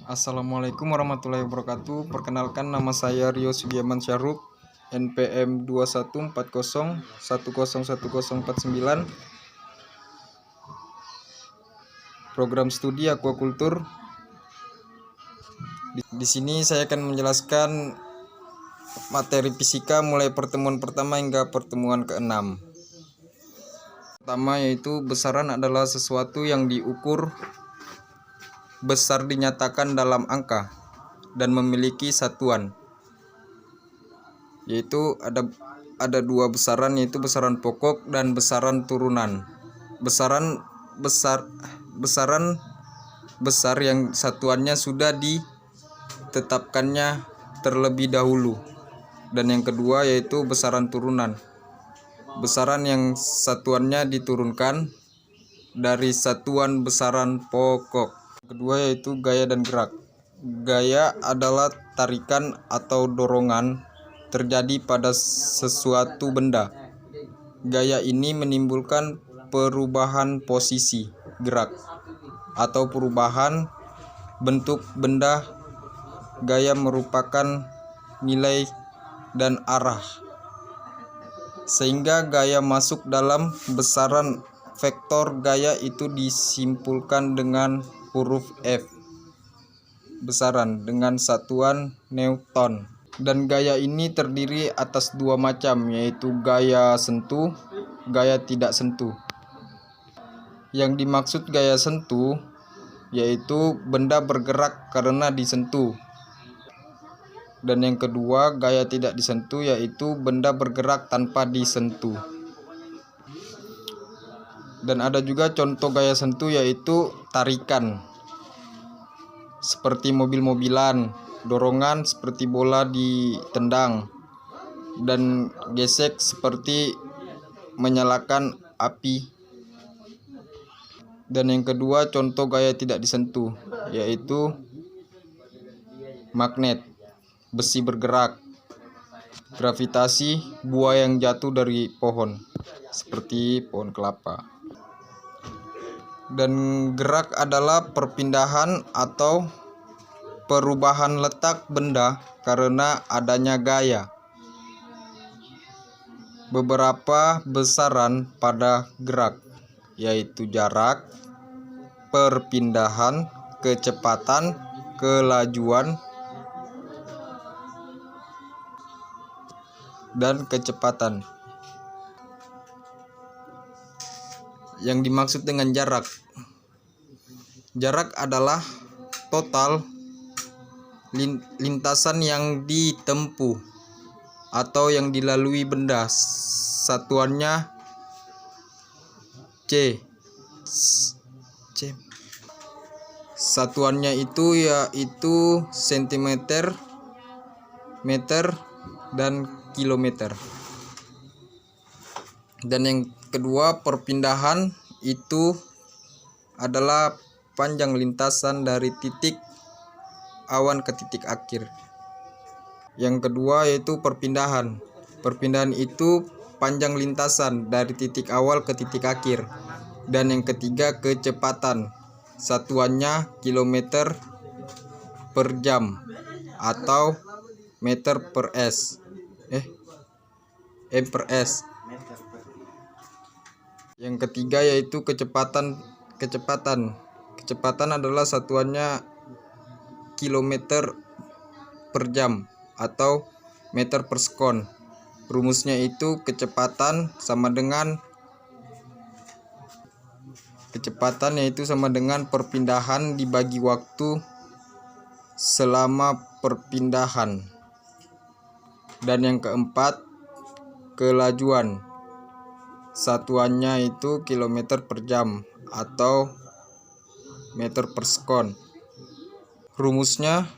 Assalamualaikum warahmatullahi wabarakatuh. Perkenalkan, nama saya Rio Sugiaman Syaruk, NPM 214010101049, program studi aquacultur. Di sini saya akan menjelaskan materi fisika mulai pertemuan pertama hingga pertemuan ke-6. Pertama yaitu besaran adalah sesuatu yang diukur besar dinyatakan dalam angka dan memiliki satuan, yaitu ada dua besaran, yaitu besaran pokok dan besaran turunan. Besaran besar yang satuannya sudah ditetapkannya terlebih dahulu, dan yang kedua yaitu besaran turunan, besaran yang satuannya diturunkan dari satuan besaran pokok. Kedua yaitu gaya dan gerak. Gaya adalah tarikan atau dorongan terjadi pada sesuatu benda. Gaya ini menimbulkan perubahan posisi, gerak, atau perubahan bentuk benda. Gaya merupakan nilai dan arah, sehingga gaya masuk dalam besaran vektor. Gaya itu disimpulkan dengan huruf F, besaran dengan satuan Newton. Dan gaya ini terdiri atas dua macam, yaitu gaya sentuh, gaya tidak sentuh. Yang dimaksud gaya sentuh yaitu benda bergerak karena disentuh. Dan yang kedua, gaya tidak disentuh, yaitu benda bergerak tanpa disentuh. Dan ada juga contoh gaya sentuh, yaitu tarikan seperti mobil-mobilan, dorongan seperti bola ditendang, dan gesek seperti menyalakan api. Dan yang kedua, contoh gaya tidak disentuh, yaitu magnet, besi bergerak, gravitasi, buah yang jatuh dari pohon seperti pohon kelapa. Dan gerak adalah perpindahan atau perubahan letak benda karena adanya gaya. Beberapa besaran pada gerak yaitu jarak, perpindahan, kecepatan, kelajuan, dan kecepatan. Yang dimaksud dengan jarak adalah total lintasan yang ditempuh atau yang dilalui benda. Satuannya C. Satuannya itu yaitu sentimeter, meter, dan kilometer. Dan yang kedua, perpindahan itu adalah panjang lintasan dari titik awan ke titik akhir. Yang kedua yaitu perpindahan. Perpindahan itu panjang lintasan dari titik awal ke titik akhir. Dan yang ketiga, kecepatan. Satuannya kilometer per jam atau meter per s. M per s. Yang ketiga yaitu kecepatan. Kecepatan adalah satuannya kilometer per jam atau meter per sekon. Rumusnya itu kecepatan yaitu sama dengan perpindahan dibagi waktu selama perpindahan. Dan yang keempat, kelajuan. Satuannya itu kilometer per jam atau meter per sekon. Rumusnya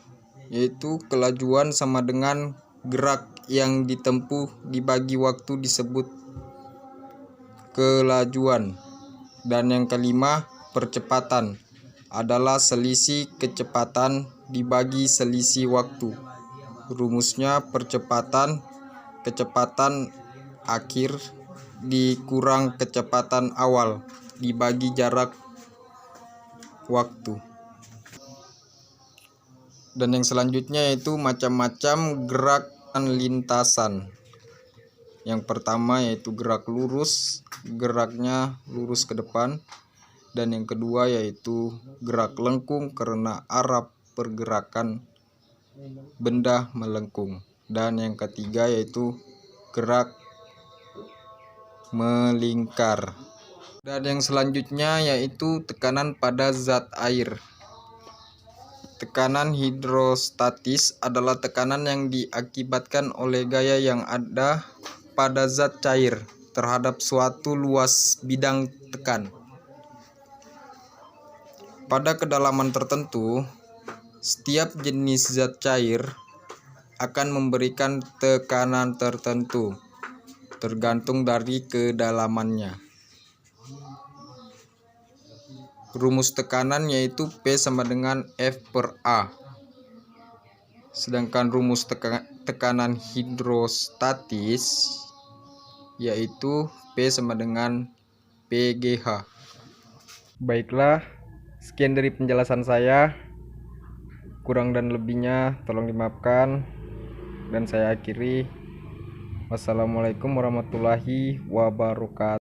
yaitu kelajuan sama dengan gerak yang ditempuh dibagi waktu disebut kelajuan. Dan yang kelima, percepatan adalah selisih kecepatan dibagi selisih waktu. Rumusnya kecepatan akhir dikurang kecepatan awal dibagi jarak waktu. Dan yang selanjutnya yaitu macam-macam gerakan lintasan. Yang pertama yaitu gerak lurus, geraknya lurus ke depan. Dan yang kedua yaitu gerak lengkung karena arah pergerakan benda melengkung. Dan yang ketiga yaitu gerak melingkar. Dan yang selanjutnya yaitu tekanan pada zat air. Tekanan hidrostatis adalah tekanan yang diakibatkan oleh gaya yang ada pada zat cair terhadap suatu luas bidang tekan. Pada kedalaman tertentu, setiap jenis zat cair akan memberikan tekanan tertentu tergantung dari kedalamannya. Rumus tekanan yaitu P sama dengan F per A. Sedangkan rumus tekanan hidrostatis yaitu P sama dengan PGH. Baiklah, sekian dari penjelasan saya. Kurang dan lebihnya tolong dimaafkan. Dan saya akhiri. Wassalamualaikum warahmatullahi wabarakatuh.